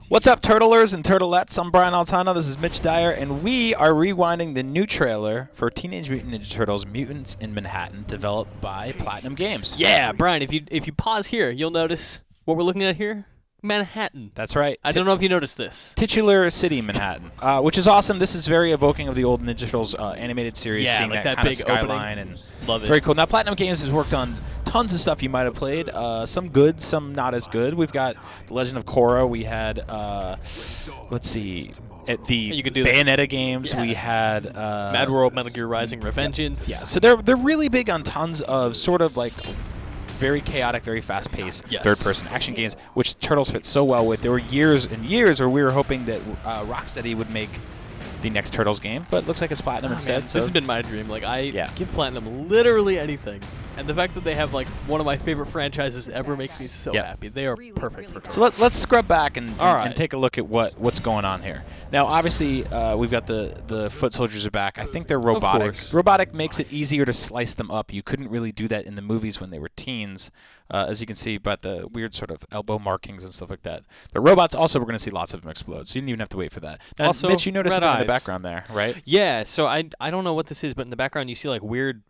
What's up, Turtlers and Turtlettes? I'm Brian Altano. This is Mitch Dyer, and we are rewinding the new trailer for Teenage Mutant Ninja Turtles: Mutants in Manhattan, developed by Platinum Games. Yeah, Brian. If you pause here, you'll notice what we're looking at here. Manhattan. That's right. I don't know if you noticed this. Titular City, Manhattan, which is awesome. This is very evoking of the old Ninja Turtles animated series, Yeah, seeing like that that kind of big skyline, opening. and Love it's it. very cool. Now, Platinum Games has worked on tons of stuff you might have played. Some good, some not as good. We've got The Legend of Korra. We had, let's see, at the Bayonetta games. Yeah. We had Mad World, Metal Gear Rising, Revengeance. Yeah, so they're really big on tons of sort of like very chaotic, very fast-paced third-person action games, which Turtles fit so well with. There were years and years where we were hoping that Rocksteady would make the next Turtles game, but it looks like it's Platinum instead. Man, so this has been my dream. Like, I give Platinum literally anything. And the fact that they have, like, one of my favorite franchises ever makes me so happy. They are perfect for Turtles. So let's scrub back and take a look at what's going on here. Now, obviously, we've got the Foot Soldiers are back. I think they're robotic. Robotic makes it easier to slice them up. You couldn't really do that in the movies when they were teens, as you can see, but the weird sort of elbow markings and stuff like that. The robots also, we're going to see lots of them explode, so you didn't even have to wait for that. Now, also, Mitch, you noticed red something in the eyes. background there, right? Yeah, so I don't know what this is, but in the background you see, like, weird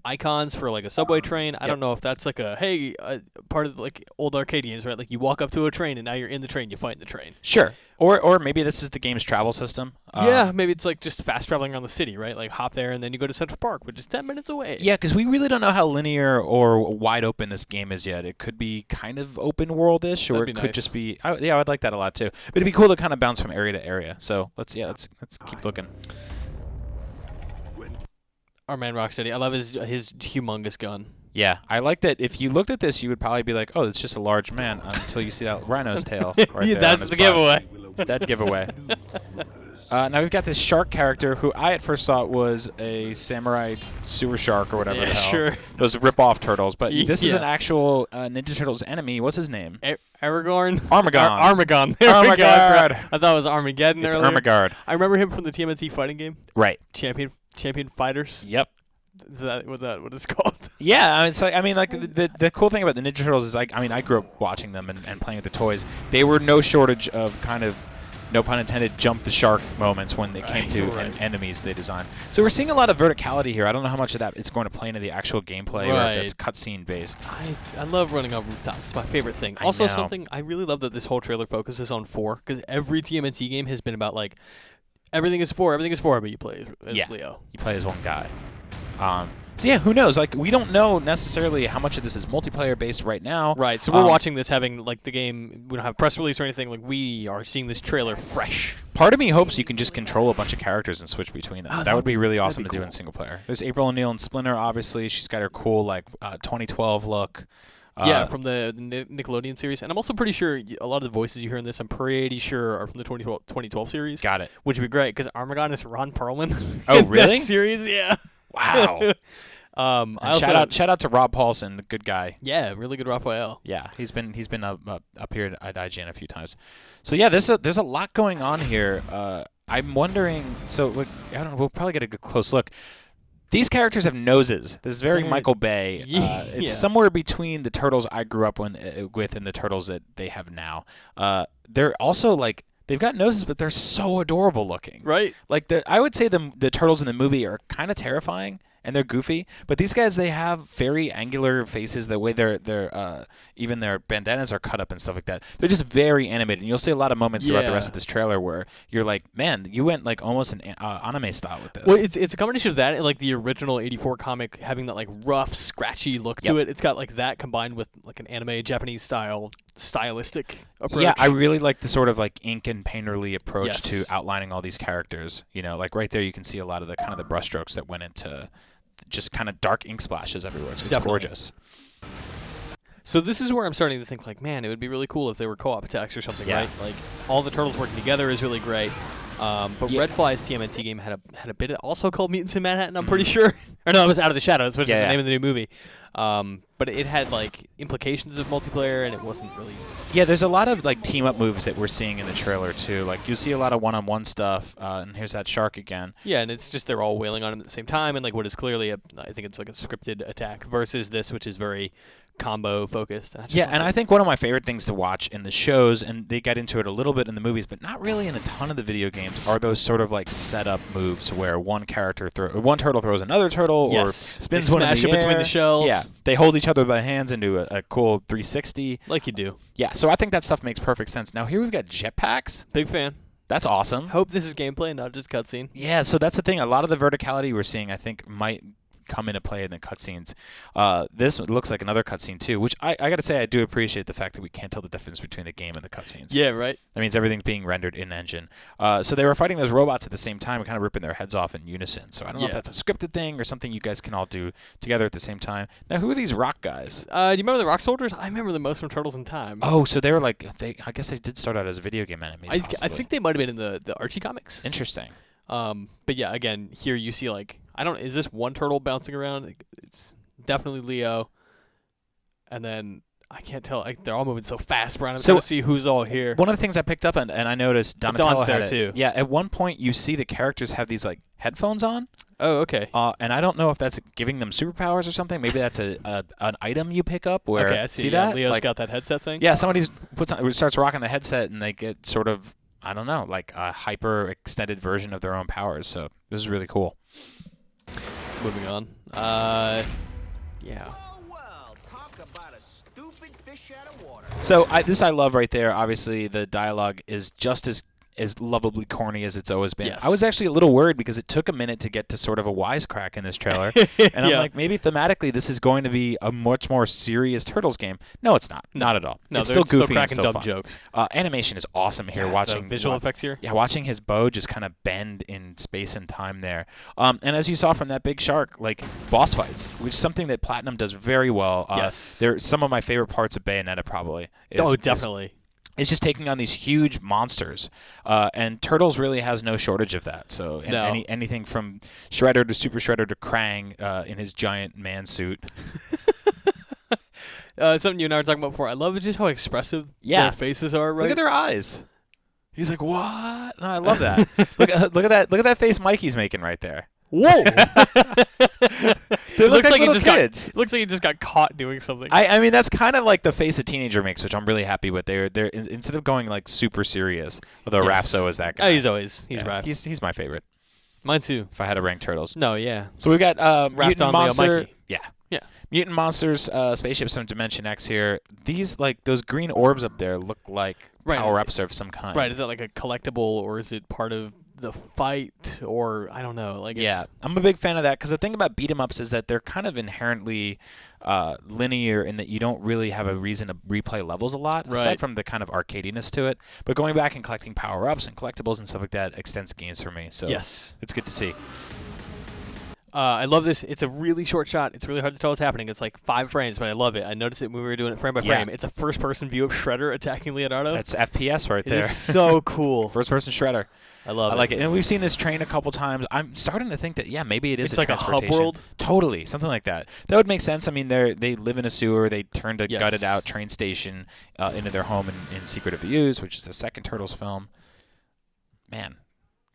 icons for like a subway train. I don't know if that's like part of like old arcade games, right? Like you walk up to a train and now you're in the train, you fight in the train. Sure. Or maybe this is the game's travel system. Yeah, maybe it's like just fast traveling around the city, right? Like hop there and then you go to Central Park, which is 10 minutes away. Yeah, because we really don't know how linear or wide open this game is yet. It could be kind of open world-ish, or it could just be. I'd like that a lot too. But it'd be cool to kind of bounce from area to area. So let's keep looking. Our man Rocksteady, I love his humongous gun. Yeah, I like that. If you looked at this, you would probably be like, "Oh, it's just a large man," until you see that rhino's tail. Right there That's the giveaway. It's a dead giveaway. Now we've got this shark character who I at first thought was a samurai sewer shark or whatever the hell. Sure. Those rip-off turtles, but this is an actual Ninja Turtles enemy. What's his name? Aragorn? Armagon. Armageddon. I thought it was Armageddon It's earlier. Armageddon. I remember him from the TMNT fighting game. Right. Champion Fighters. Yep. Was that what it's called? Yeah, the cool thing about the Ninja Turtles is I grew up watching them and playing with the toys. They were no shortage of kind of, no pun intended, jump the shark moments when they came to enemies they designed. So we're seeing a lot of verticality here. I don't know how much of that it's going to play into the actual gameplay or if that's cutscene based. I love running off rooftops. It's my favorite thing. Also, something I really love that this whole trailer focuses on 4, because every TMNT game has been about like everything is 4, but you play as Leo. You play as one guy. So yeah, who knows? Like, we don't know necessarily how much of this is multiplayer based right now. Right. So we're watching this having like the game. We don't have a press release or anything. Like, we are seeing this trailer fresh. Part of me hopes you can just control a bunch of characters and switch between them. That would be really awesome to do in single player. There's April O'Neil and Splinter. Obviously, she's got her cool like 2012 look. From the Nickelodeon series. And I'm also pretty sure a lot of the voices you hear in this, I'm pretty sure are from the 2012 series. Got it. Which would be great, because Armageddon is Ron Perlman. Oh, really? That series, yeah. Wow. Shout out to Rob Paulson, the good guy. Yeah, really good Raphael. Yeah, he's been up here at IGN a few times. So yeah, there's a lot going on here. I'm wondering. So I don't know. We'll probably get a good close look. These characters have noses. This is very Michael Bay. It's somewhere between the Turtles I grew up with and the Turtles that they have now. They're also like, they've got noses, but they're so adorable looking. Right. Like I would say the Turtles in the movie are kind of terrifying. And they're goofy, but these guys, they have very angular faces. The way they're even their bandanas are cut up and stuff like that. They're just very animated. And you'll see a lot of moments throughout the rest of this trailer where you're like, man, you went like almost an anime style with this. Well, it's a combination of that and like the original '84 comic having that like rough, scratchy look to it. It's got like that combined with like an anime Japanese stylistic approach. Yeah, I really like the sort of like ink and painterly approach to outlining all these characters. You know, like right there, you can see a lot of the kind of the brushstrokes that went into just kind of dark ink splashes everywhere. So it's gorgeous. So this is where I'm starting to think, like, man, it would be really cool if they were co-op attacks or something, right? Like, all the turtles working together is really great. But Red Fly's TMNT game had a bit also called Mutants in Manhattan, I'm pretty sure. Or no, it was Out of the Shadows, which is the name of the new movie. But it had like implications of multiplayer, and it wasn't really. Yeah, there's a lot of like team up moves that we're seeing in the trailer too. Like you see a lot of one-on-one stuff, and here's that shark again. Yeah, and it's just they're all wailing on him at the same time, and like what is clearly I think it's like a scripted attack versus this, which is very combo focused. Yeah, and I think one of my favorite things to watch in the shows, and they get into it a little bit in the movies, but not really in a ton of the video games, are those sort of like setup moves where one turtle throws another turtle or spins they one in the smash it between air. the shells. Yeah, they hold each other by the hands and do a cool 360. Like you do. Yeah, so I think that stuff makes perfect sense. Now here we've got jetpacks. Big fan. That's awesome. Hope this is gameplay, not just cutscene. Yeah, so that's the thing. A lot of the verticality we're seeing, I think, might come into play in the cutscenes. This looks like another cutscene too, which I got to say I do appreciate the fact that we can't tell the difference between the game and the cutscenes. Yeah, right. That means everything's being rendered in engine. So they were fighting those robots at the same time and kind of ripping their heads off in unison. So I don't know if that's a scripted thing or something you guys can all do together at the same time. Now, who are these Rok guys? Do you remember the Rok Soldiers? I remember them most from Turtles in Time. Oh, so they were like I guess they did start out as video game enemies. I think they might have been in the Archie comics. Interesting. But yeah, again, here you see like is this one turtle bouncing around? It's definitely Leo. And then I can't tell. They're all moving so fast, Brian. I'm trying to see who's all here. One of the things I picked up and I noticed Donatello there had too. Yeah, at one point you see the characters have these like headphones on. Oh, okay. And I don't know if that's giving them superpowers or something. Maybe that's an item you pick up where okay, I see that? Leo's like, got that headset thing. Yeah, somebody starts rocking the headset and they get sort of I don't know, like a hyper extended version of their own powers. So this is really cool. Moving on. Yeah. So this I love right there. Obviously, the dialogue is just as lovably corny as it's always been. Yes. I was actually a little worried because it took a minute to get to sort of a wisecrack in this trailer. And I'm like, maybe thematically this is going to be a much more serious Turtles game. No, it's not. Not at all. No, it's still goofy still cracking and still dumb fun. jokes. Animation is awesome here. Watching the visual effects here. Yeah, watching his bow just kind of bend in space and time there. And as you saw from that big shark, like boss fights, which is something that Platinum does very well. Yes. They're some of my favorite parts of Bayonetta probably. Definitely. It's just taking on these huge monsters, and Turtles really has no shortage of that. So anything from Shredder to Super Shredder to Krang in his giant man suit. Something you and I were talking about before. I love just how expressive their faces are. Right? Look at their eyes. He's like, what? No, I love that. look at that face Mikey's making right there. Whoa! They look like he little just kids. Looks like he just got caught doing something. I mean, that's kind of like the face a teenager makes, which I'm really happy with. They're instead of going like super serious, although Rapso is that guy. Oh, he's Raph. He's my favorite. Mine too. If I had to rank Turtles. No, yeah. So we got Mutant Monster. Mikey. Yeah. Mutant Monsters spaceships from Dimension X here. These like those green orbs up there look like power-ups of some kind. Right. Is that like a collectible or is it part of the fight or I don't know. I'm a big fan of that because the thing about beat 'em ups is that they're kind of inherently linear in that you don't really have a reason to replay levels a lot aside from the kind of arcadiness to it. But going back and collecting power-ups and collectibles and stuff like that extends games for me. So it's good to see. I love this. It's a really short shot. It's really hard to tell what's happening. It's like 5 frames, but I love it. I noticed it when we were doing it frame by frame. It's a first-person view of Shredder attacking Leonardo. That's FPS right there. It's so cool. First-person Shredder. I love it. I like it. And we've seen this train a couple times. I'm starting to think that, maybe it is it's like transportation. A hub world? Totally. Something like that. That would make sense. I mean, they live in a sewer. They turned a gutted-out train station into their home in Secret of the Ooze, which is the second Turtles film. Man.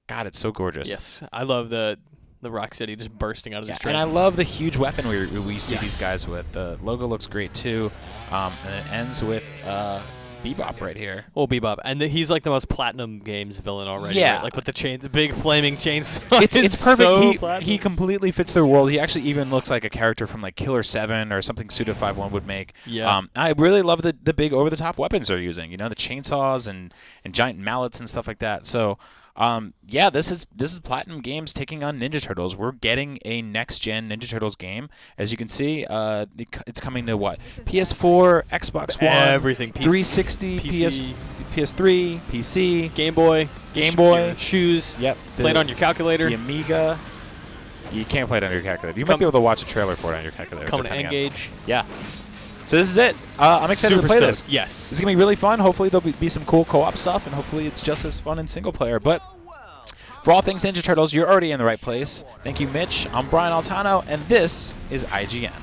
God, it's so gorgeous. Yes. I love the Rocksteady just bursting out of this train. And I love the huge weapon we see these guys with. The logo looks great, too. And it ends with Bebop right here. Oh, Bebop. And he's like the most Platinum Games villain already. Yeah. Right? Like with the chains, the big flaming chains. It's perfect. So he completely fits their world. He actually even looks like a character from like Killer 7 or something Suda 5-1 would make. Yeah. I really love the big over-the-top weapons they're using. The chainsaws and giant mallets and stuff like that. So... this is Platinum Games taking on Ninja Turtles. We're getting a next-gen Ninja Turtles game. As you can see, it's coming to what? PS4, Xbox One, everything, 360, PC, PS3, PC, Game Boy, shoes. Yep. Play it on your calculator. The Amiga. You can't play it on your calculator. You might be able to watch a trailer for it on your calculator. Coming to N-Gage. Yeah. So this is it. I'm excited to play this. Yes. This is going to be really fun. Hopefully there'll be some cool co-op stuff, and hopefully it's just as fun in single player. But for all things Ninja Turtles, you're already in the right place. Thank you, Mitch. I'm Brian Altano, and this is IGN.